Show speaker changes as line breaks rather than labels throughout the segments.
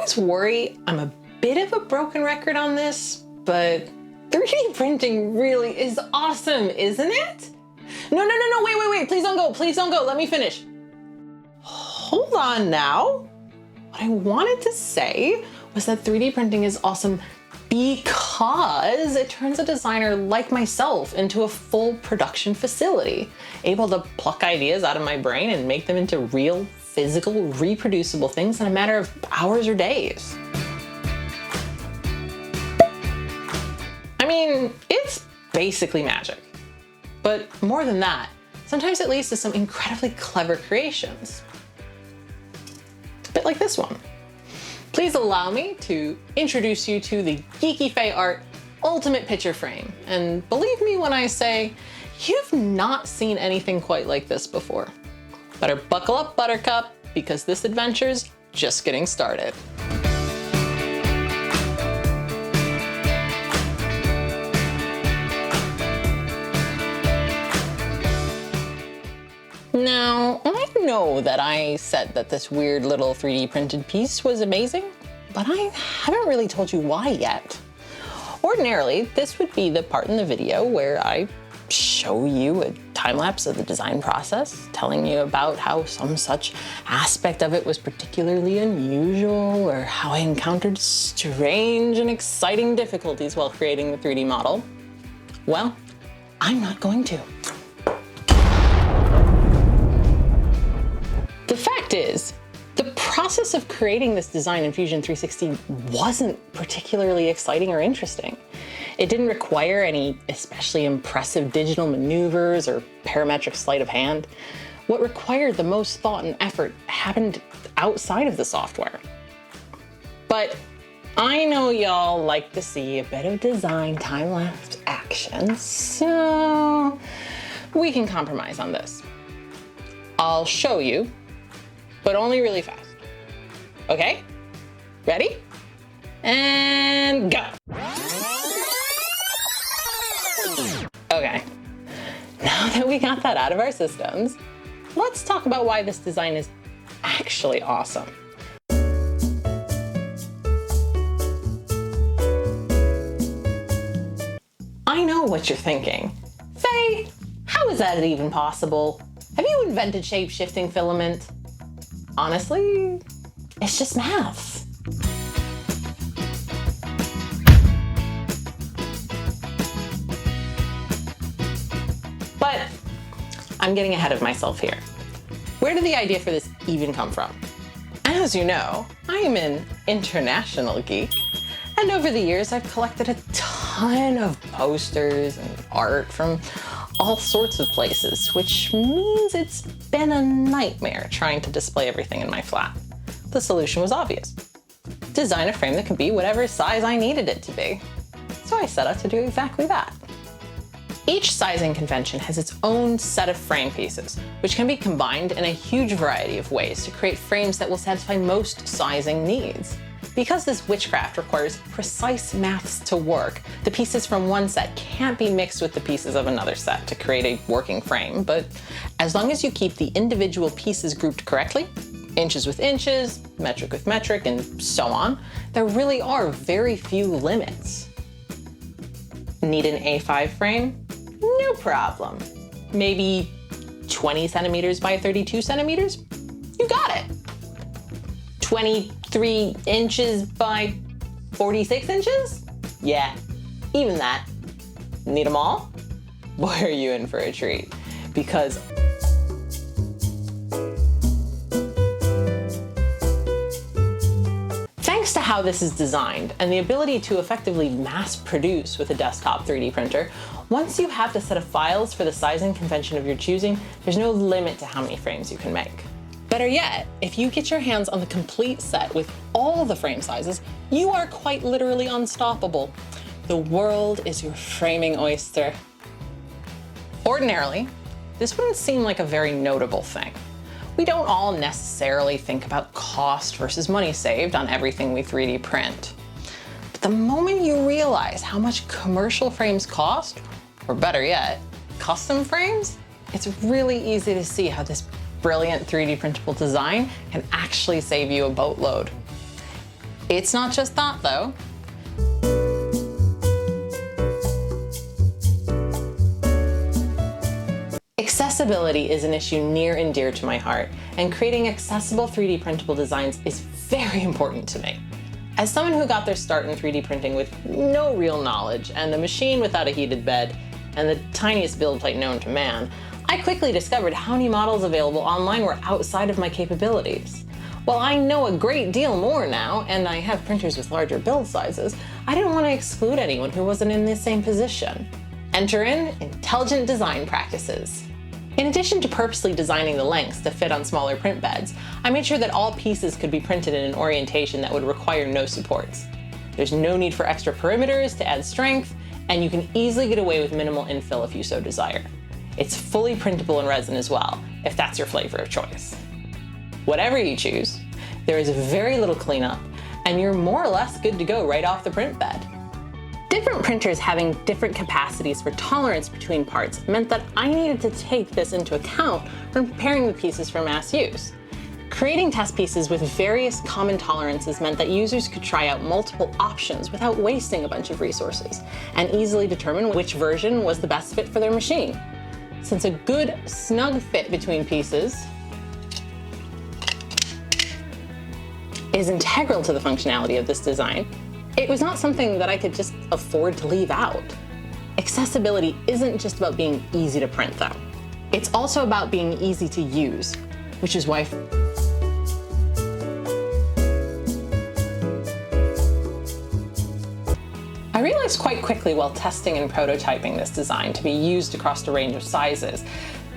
always worry I'm a bit of a broken record on this, but 3D printing really is awesome, isn't it? No, wait, please don't go, let me finish. Hold on now. What I wanted to say was that 3D printing is awesome because it turns a designer like myself into a full production facility, able to pluck ideas out of my brain and make them into real, physical, reproducible things in a matter of hours or days. I mean, it's basically magic. But more than that, sometimes it leads to some incredibly clever creations. A bit like this one. Please allow me to introduce you to the Geeky Fae Art Ultimate Picture Frame. And believe me when I say, you've not seen anything quite like this before. Better buckle up, Buttercup, because this adventure's just getting started. Now, I know that I said that this weird little 3D printed piece was amazing, but I haven't really told you why yet. Ordinarily, this would be the part in the video where I show you a time-lapse of the design process, telling you about how some such aspect of it was particularly unusual, or how I encountered strange and exciting difficulties while creating the 3D model. Well, I'm not going to. The fact is, the process of creating this design in Fusion 360 wasn't particularly exciting or interesting. It didn't require any especially impressive digital maneuvers or parametric sleight of hand. What required the most thought and effort happened outside of the software. But I know y'all like to see a bit of design time-lapse action, so we can compromise on this. I'll show you, but only really fast. Okay? Ready? And go. Okay, now that we got that out of our systems, let's talk about why this design is actually awesome. I know what you're thinking. Faye, how is that even possible? Have you invented shape-shifting filament? Honestly, it's just math. But I'm getting ahead of myself here. Where did the idea for this even come from? As you know, I am an international geek, and over the years I've collected a ton of posters and art from all sorts of places, which means it's been a nightmare trying to display everything in my flat. The solution was obvious. Design a frame that could be whatever size I needed it to be. So I set out to do exactly that. Each sizing convention has its own set of frame pieces, which can be combined in a huge variety of ways to create frames that will satisfy most sizing needs. Because this witchcraft requires precise maths to work, the pieces from one set can't be mixed with the pieces of another set to create a working frame, but as long as you keep the individual pieces grouped correctly, inches with inches, metric with metric, and so on, there really are very few limits. Need an A5 frame? No problem. Maybe 20 centimeters by 32 centimeters? You got it. 23 inches by 46 inches? Yeah, even that. Need them all? Boy, are you in for a treat. Because thanks to how this is designed and the ability to effectively mass produce with a desktop 3D printer, once you have the set of files for the sizing convention of your choosing, there's no limit to how many frames you can make. Better yet, if you get your hands on the complete set with all the frame sizes, you are quite literally unstoppable. The world is your framing oyster. Ordinarily, this wouldn't seem like a very notable thing. We don't all necessarily think about cost versus money saved on everything we 3D print. But the moment you realize how much commercial frames cost, or better yet, custom frames, it's really easy to see how this brilliant 3D printable design can actually save you a boatload. It's not just that, though. Accessibility is an issue near and dear to my heart, and creating accessible 3D printable designs is very important to me. As someone who got their start in 3D printing with no real knowledge, and a machine without a heated bed, and the tiniest build plate known to man, I quickly discovered how many models available online were outside of my capabilities. While I know a great deal more now, and I have printers with larger build sizes, I didn't want to exclude anyone who wasn't in the same position. Enter in intelligent design practices. In addition to purposely designing the lengths to fit on smaller print beds, I made sure that all pieces could be printed in an orientation that would require no supports. There's no need for extra perimeters to add strength, and you can easily get away with minimal infill if you so desire. It's fully printable in resin as well, if that's your flavor of choice. Whatever you choose, there is very little cleanup, and you're more or less good to go right off the print bed. Different printers having different capacities for tolerance between parts meant that I needed to take this into account when preparing the pieces for mass use. Creating test pieces with various common tolerances meant that users could try out multiple options without wasting a bunch of resources, and easily determine which version was the best fit for their machine. Since a good, snug fit between pieces is integral to the functionality of this design, it was not something that I could just afford to leave out. Accessibility isn't just about being easy to print, though. It's also about being easy to use, which is why I realized quite quickly while testing and prototyping this design to be used across a range of sizes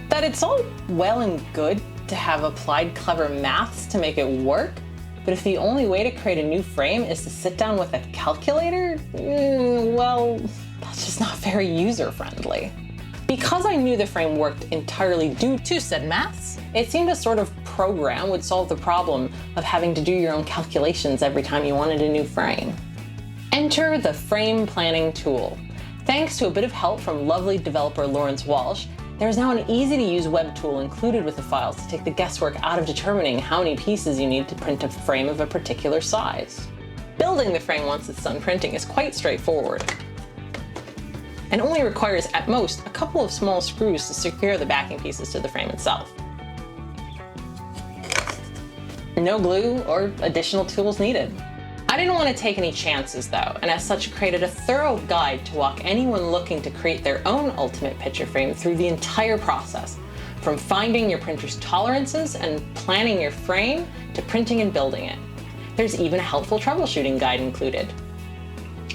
that it's all well and good to have applied clever maths to make it work, but if the only way to create a new frame is to sit down with a calculator, well, that's just not very user-friendly. Because I knew the frame worked entirely due to said maths, it seemed a sort of program would solve the problem of having to do your own calculations every time you wanted a new frame. Enter the frame planning tool. Thanks to a bit of help from lovely developer Laurence Walshe, there is now an easy-to-use web tool included with the files to take the guesswork out of determining how many pieces you need to print a frame of a particular size. Building the frame once it's done printing is quite straightforward, and only requires at most a couple of small screws to secure the backing pieces to the frame itself. No glue or additional tools needed. I didn't want to take any chances though, and as such created a thorough guide to walk anyone looking to create their own ultimate picture frame through the entire process, from finding your printer's tolerances and planning your frame to printing and building it. There's even a helpful troubleshooting guide included.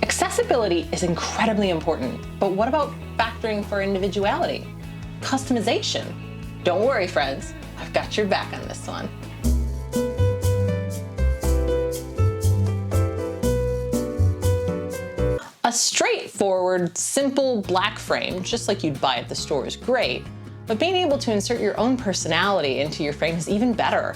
Accessibility is incredibly important, but what about factoring for individuality? Customization? Don't worry, friends, I've got your back on this one. A straightforward, simple black frame, just like you'd buy at the store, is great, but being able to insert your own personality into your frame is even better.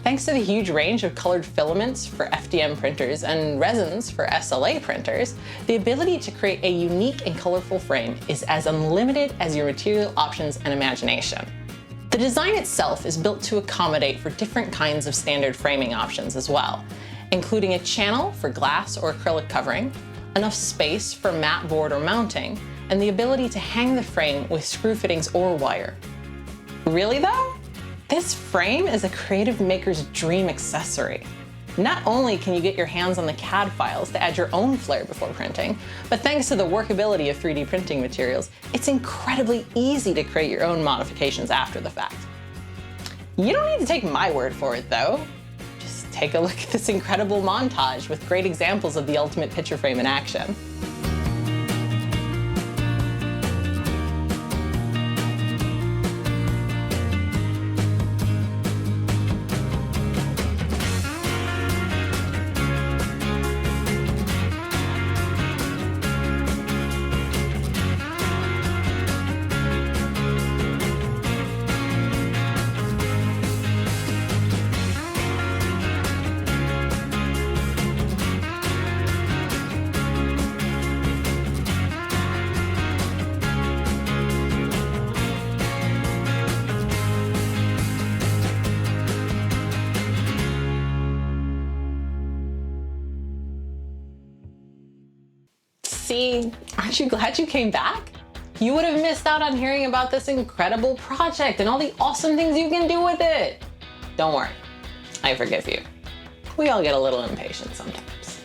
Thanks to the huge range of colored filaments for FDM printers and resins for SLA printers, the ability to create a unique and colorful frame is as unlimited as your material options and imagination. The design itself is built to accommodate for different kinds of standard framing options as well, including a channel for glass or acrylic covering, enough space for mat board or mounting, and the ability to hang the frame with screw fittings or wire. Really though? This frame is a creative maker's dream accessory. Not only can you get your hands on the CAD files to add your own flair before printing, but thanks to the workability of 3D printing materials, it's incredibly easy to create your own modifications after the fact. You don't need to take my word for it though. Take a look at this incredible montage with great examples of the ultimate picture frame in action. See, aren't you glad you came back? You would have missed out on hearing about this incredible project and all the awesome things you can do with it. Don't worry, I forgive you. We all get a little impatient sometimes.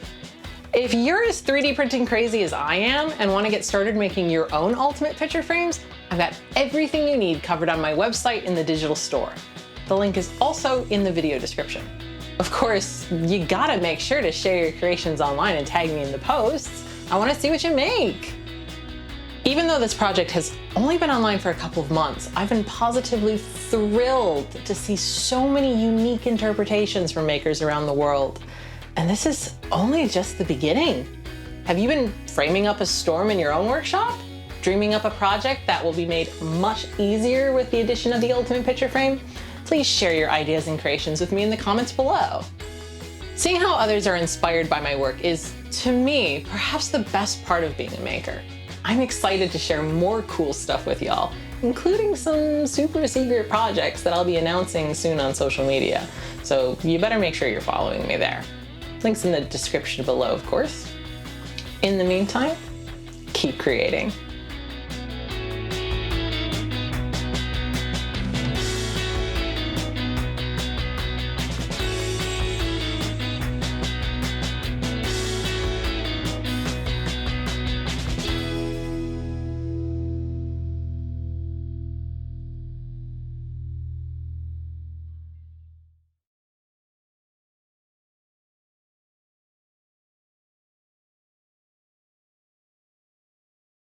If you're as 3D printing crazy as I am and want to get started making your own ultimate picture frames, I've got everything you need covered on my website in the digital store. The link is also in the video description. Of course, you gotta make sure to share your creations online and tag me in the posts. I want to see what you make. Even though this project has only been online for a couple of months, I've been positively thrilled to see so many unique interpretations from makers around the world. And this is only just the beginning. Have you been framing up a storm in your own workshop? Dreaming up a project that will be made much easier with the addition of the ultimate picture frame? Please share your ideas and creations with me in the comments below. Seeing how others are inspired by my work is, to me, perhaps the best part of being a maker. I'm excited to share more cool stuff with y'all, including some super secret projects that I'll be announcing soon on social media. So you better make sure you're following me there. Links in the description below, of course. In the meantime, keep creating.